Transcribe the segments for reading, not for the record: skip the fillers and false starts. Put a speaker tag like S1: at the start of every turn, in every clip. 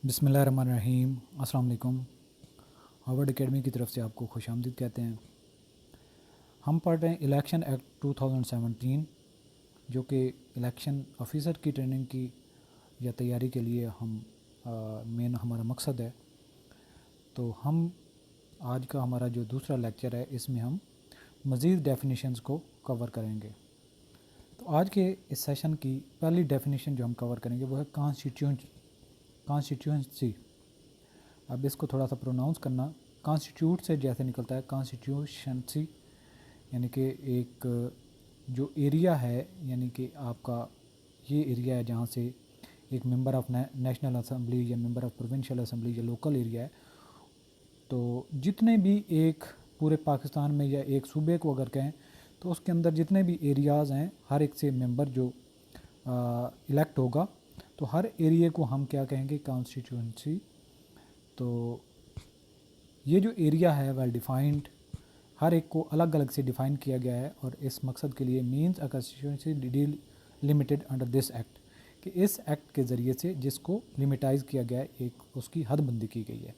S1: बिस्मिल्लाहिर्रहमानिर्रहीम। अस्सलाम वालेकुम। हार्वर्ड एकेडमी की तरफ से आपको खुश आमदीद कहते हैं। हम पढ़ रहे हैं इलेक्शन एक्ट 2017, जो कि इलेक्शन ऑफिसर की ट्रेनिंग की या तैयारी के लिए मेन हमारा मकसद है। तो हम आज का हमारा जो दूसरा लेक्चर है, इसमें हम मज़ीद डेफिनेशंस को कवर करेंगे। तो आज के इस सेशन की पहली डेफिनेशन जो हम कवर करेंगे वो है कॉन्स्टिट्यूंसी। अब इसको थोड़ा सा प्रोनाउंस करना, कॉन्स्टिट्यूट से जैसे निकलता है कॉन्स्टिट्यूशनसी, यानी कि एक जो एरिया है, यानी कि आपका ये एरिया है जहाँ से एक मेंबर ऑफ नेशनल असम्बली या मेंबर ऑफ प्रोविंशियल असम्बली या लोकल एरिया है। तो जितने भी एक पूरे पाकिस्तान में या एक सूबे को अगर कहें तो उसके अंदर जितने भी एरियाज़ हैं, हर एक से मेंबर जो इलेक्ट होगा, तो हर एरिया को हम क्या कहेंगे, कॉन्स्टिट्यूंसी। तो ये जो एरिया है वेल डिफाइंड, हर एक को अलग अलग से डिफ़ाइन किया गया है, और इस मकसद के लिए means a constituency deal limited under this act, कि इस एक्ट के ज़रिए से जिसको लिमिटाइज़ किया गया है, एक उसकी हदबंदी की गई है।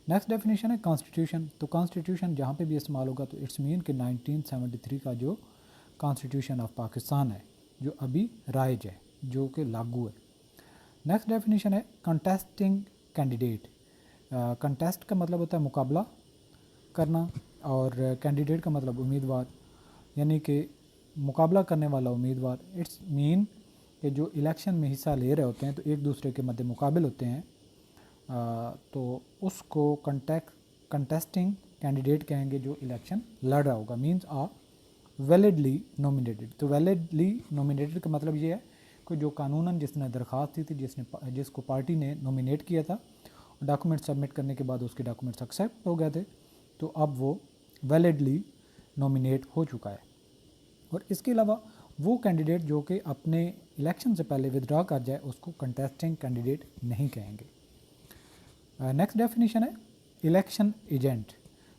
S1: नेक्स्ट डेफिनेशन है कॉन्स्टिट्यूशन। तो कॉन्स्टिट्यूशन जहाँ पे भी इस्तेमाल होगा तो इट्स मीन कि 1973 का जो कॉन्स्टिट्यूशन ऑफ पाकिस्तान है, जो अभी राइज है, जो कि लागू है। नेक्स्ट डेफिनेशन है कंटेस्टिंग कैंडिडेट। कंटेस्ट का मतलब होता है मुकाबला करना, और कैंडिडेट का मतलब उम्मीदवार, यानी कि मुकाबला करने वाला उम्मीदवार। इट्स मीन कि जो इलेक्शन में हिस्सा ले रहे होते हैं तो एक दूसरे के मद्दे मुकाबिल होते हैं, तो उसको कंटेस्टिंग कैंडिडेट कहेंगे जो इलेक्शन लड़ रहा होगा। मीन्स आ वैलिडली नॉमिनेटेड। तो वैलिडली नॉमिनेटेड का मतलब ये है कि जो कानूनन जिसने दरख्वास्त दी थी, जिसको पार्टी ने नॉमिनेट किया था, डॉक्यूमेंट सबमिट करने के बाद उसके डॉक्यूमेंट्स एक्सेप्ट हो गए थे, तो अब वो वैलिडली नॉमिनेट हो चुका है। और इसके अलावा वो कैंडिडेट जो कि अपने इलेक्शन से पहले विदड्रॉ कर जाए, उसको कंटेस्टिंग कैंडिडेट नहीं कहेंगे। नेक्स्ट डेफिनेशन है इलेक्शन एजेंट।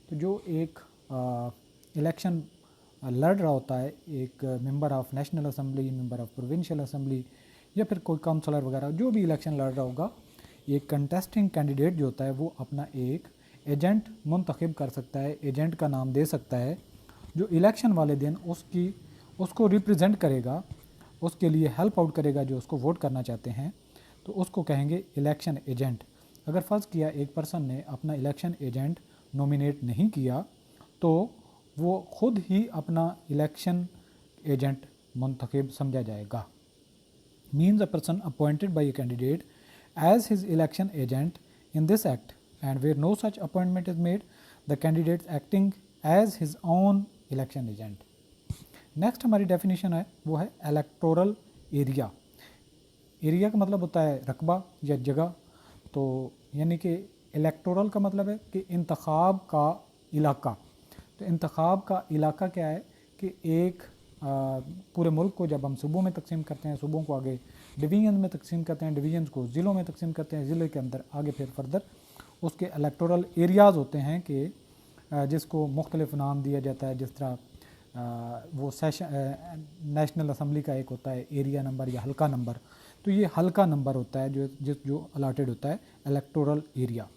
S1: तो जो एक इलेक्शन लड़ रहा होता है, एक member of national assembly, member of provincial assembly, या फिर कोई काउंसलर वगैरह जो भी इलेक्शन लड़ रहा होगा, एक कंटेस्टिंग कैंडिडेट जो होता है वो अपना एक एजेंट मुंतखब कर सकता है, एजेंट का नाम दे सकता है, जो इलेक्शन वाले दिन उसको रिप्रेजेंट करेगा, उसके लिए हेल्प आउट करेगा, जो उसको वोट करना चाहते हैं, तो उसको कहेंगे इलेक्शन एजेंट। अगर फ़र्ज़ किया एक पर्सन ने अपना इलेक्शन एजेंट नॉमिनेट नहीं किया, तो वो ख़ुद ही अपना इलेक्शन एजेंट मुंतखब समझा जाएगा। Means a person appointed by a candidate as his election agent in this act, and where no such appointment is made, the candidate acting as his own election agent. Next हमारी definition है वो है electoral area. Area का मतलब होता है रकबा या जगह। तो यानी कि इलेक्टोरल का मतलब है कि इंतखाब का इलाका। तो इंतखाब का इलाका क्या है कि एक पूरे मुल्क को जब हम सूबों में तकसीम करते हैं, सूबों को आगे डिवीज़न में तकसीम करते हैं, डिवीज़न को ज़िलों में तकसीम करते हैं, ज़िले के अंदर आगे फिर फर्दर उसके इलेक्टोरल एरियाज़ होते हैं कि जिसको मुख्तलिफ नाम दिया जाता है। जिस तरह वो सेशन नेशनल असम्बली का एक होता है एरिया नंबर या हल्का नंबर, तो ये हल्का नंबर होता है जो अलाटेड होता है इलेक्टोरल एरिया।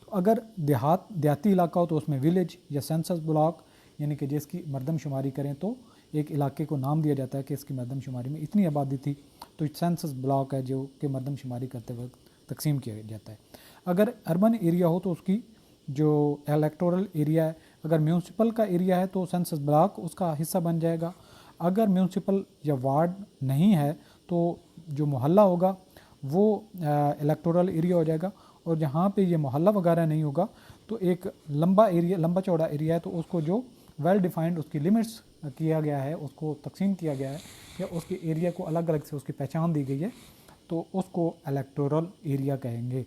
S1: तो अगर देहाती इलाका हो तो उसमें विलेज या सेंसस ब्लॉक, यानी कि जिसकी मरदमशुमारी करें तो एक इलाके को नाम दिया जाता है कि इसकी मरदमशुमारी में इतनी आबादी थी, तो सेंसस ब्लॉक है जो कि मरदमशुमारी करते वक्त तकसीम किया जाता है। अगर अर्बन एरिया हो तो उसकी जो इलेक्टोरल एरिया है, अगर म्यूनसिपल का एरिया है तो सेंसस ब्लॉक उसका हिस्सा बन जाएगा। अगर म्यूनसिपल या वार्ड नहीं है तो जो मोहल्ला होगा वो इलेक्टोरल एरिया हो जाएगा। और जहाँ पे ये मोहल्ला वगैरह नहीं होगा तो एक लंबा चौड़ा एरिया है, तो उसको जो वेल डिफाइंड उसकी लिमिट्स किया गया है, उसको तकसीम किया गया है, या उसके एरिया को अलग अलग से उसकी पहचान दी गई है, तो उसको इलेक्टोरल एरिया कहेंगे।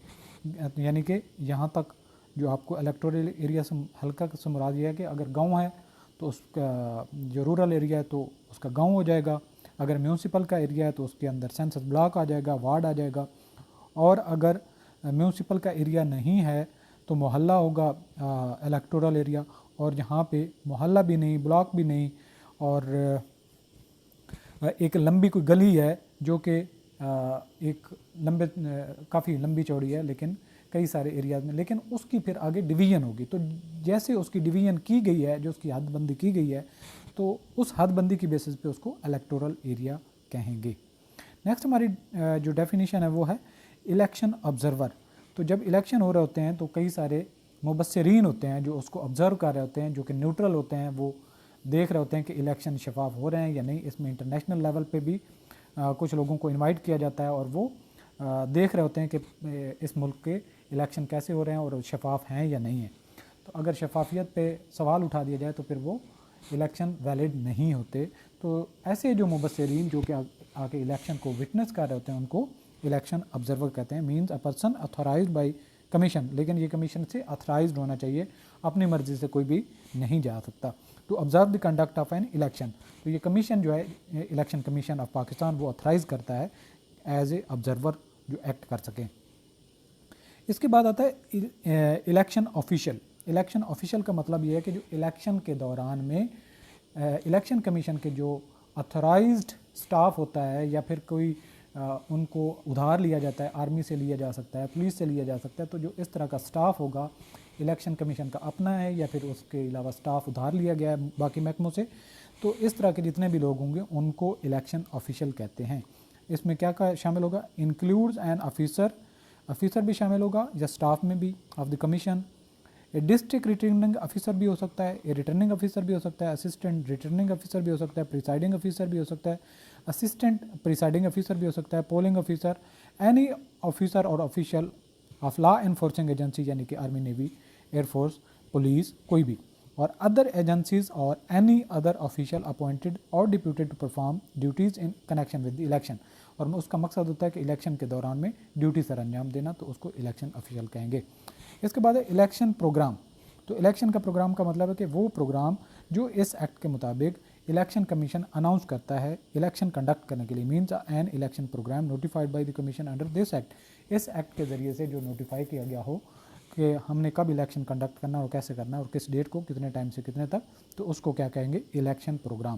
S1: यानी कि यहाँ तक जो आपको इलेक्टोरल एरिया से हल्का से मुराद ये है कि अगर गांव है तो उसका जो रूरल एरिया है तो उसका गांव हो जाएगा। अगर म्यूनसिपल का एरिया है तो उसके अंदर सेंसस ब्लॉक आ जाएगा, वार्ड आ जाएगा। और अगर म्यूनसिपल का एरिया नहीं है तो मोहल्ला होगा इलेक्टोरल एरिया। और यहाँ पे मोहल्ला भी नहीं, ब्लॉक भी नहीं, और एक लंबी कोई गली है जो कि ایک کافی لمبی چوڑی ہے لیکن کئی سارے ایریاز میں، لیکن اس کی پھر آگے ڈویژن ہوگی، تو جیسے اس کی ڈویژن کی گئی ہے، جو اس کی حد بندی کی گئی ہے، تو اس حد بندی کی بیسس پہ اس کو الیکٹورل ایریا کہیں گے۔ نیکسٹ ہماری جو ڈیفینیشن ہے وہ ہے الیکشن آبزرور۔ تو جب الیکشن ہو رہے ہوتے ہیں تو کئی سارے مبصرین ہوتے ہیں جو اس کو آبزرو کر رہے ہوتے ہیں، جو کہ نیوٹرل ہوتے ہیں، وہ دیکھ رہے ہوتے ہیں کہ الیکشن شفاف ہو رہے ہیں یا نہیں۔ اس میں انٹرنیشنل لیول پہ بھی کچھ لوگوں کو انوائٹ کیا جاتا ہے اور وہ دیکھ رہے ہوتے ہیں کہ اس ملک کے الیکشن کیسے ہو رہے ہیں اور شفاف ہیں یا نہیں ہیں۔ تو اگر شفافیت پہ سوال اٹھا دیا جائے تو پھر وہ الیکشن ویلڈ نہیں ہوتے۔ تو ایسے جو مبصرین جو کہ آ کے الیکشن کو وٹنس کر رہے ہوتے ہیں ان کو الیکشن آبزرور کہتے ہیں۔ Means a person authorized by commission, لیکن یہ کمیشن سے اتھورائزڈ ہونا چاہیے، اپنی مرضی سے کوئی بھی نہیں جا سکتا۔ To observe the conduct of an election, تو یہ کمیشن جو ہے الیکشن کمیشن آف پاکستان وہ اتھورائز کرتا ہے ایز اے آبزرور جو ایکٹ کر سکیں۔ اس کے بعد آتا ہے الیکشن آفیشیل۔ الیکشن آفیشیل کا مطلب یہ ہے کہ جو الیکشن کے دوران میں الیکشن کمیشن کے جو اتھورائزڈ سٹاف ہوتا ہے یا پھر کوئی ان کو ادھار لیا جاتا ہے، آرمی سے لیا جا سکتا ہے، پولیس سے لیا جا سکتا ہے، تو جو اس طرح کا سٹاف ہوگا الیکشن کمیشن کا اپنا ہے یا پھر اس کے علاوہ سٹاف ادھار لیا گیا ہے باقی محکموں سے، تو اس طرح کے جتنے بھی لوگ ہوں گے ان کو الیکشن آفیشیل کہتے ہیں۔ اس میں کیا شامل ہوگا؟ انکلوڈز این آفیسر بھی شامل ہوگا یا سٹاف میں بھی of the commission. District returning officer بھی ہو سکتا ہے، ریٹرننگ آفیسر بھی ہو سکتا ہے، اسسٹنٹ ریٹرننگ آفیسر بھی ہو سکتا ہے، پریسائڈنگ آفیسر بھی ہو سکتا ہے، اسسٹنٹ پریسائڈنگ آفیسر بھی ہو سکتا ہے، پولنگ آفیسر، اینی آفیسر اور official of law enforcing agency یعنی کہ army, navy, air force, police, کوئی بھی، اور other agencies or any other official appointed or deputed to perform duties in connection with the election, اور اس کا مقصد ہوتا ہے کہ الیکشن کے دوران میں ڈیوٹی سر انجام دینا، تو اس کو الیکشن آفیشیل کہیں گے۔ اس کے بعد ہے الیکشن پروگرام۔ تو الیکشن کا پروگرام کا مطلب ہے کہ وہ پروگرام جو اس ایکٹ کے مطابق الیکشن کمیشن اناؤنس کرتا ہے الیکشن کنڈکٹ کرنے کے لیے، means an election programme notified by the commission under this act. اس ایکٹ کے ذریعے سے جو نوٹیفائی کیا گیا ہو کہ ہم نے کب الیکشن کنڈکٹ کرنا ہے اور کیسے کرنا ہے اور کس ڈیٹ کو، کتنے ٹائم سے کتنے تک، تو اس کو کیا کہیں گے؟ Election programme.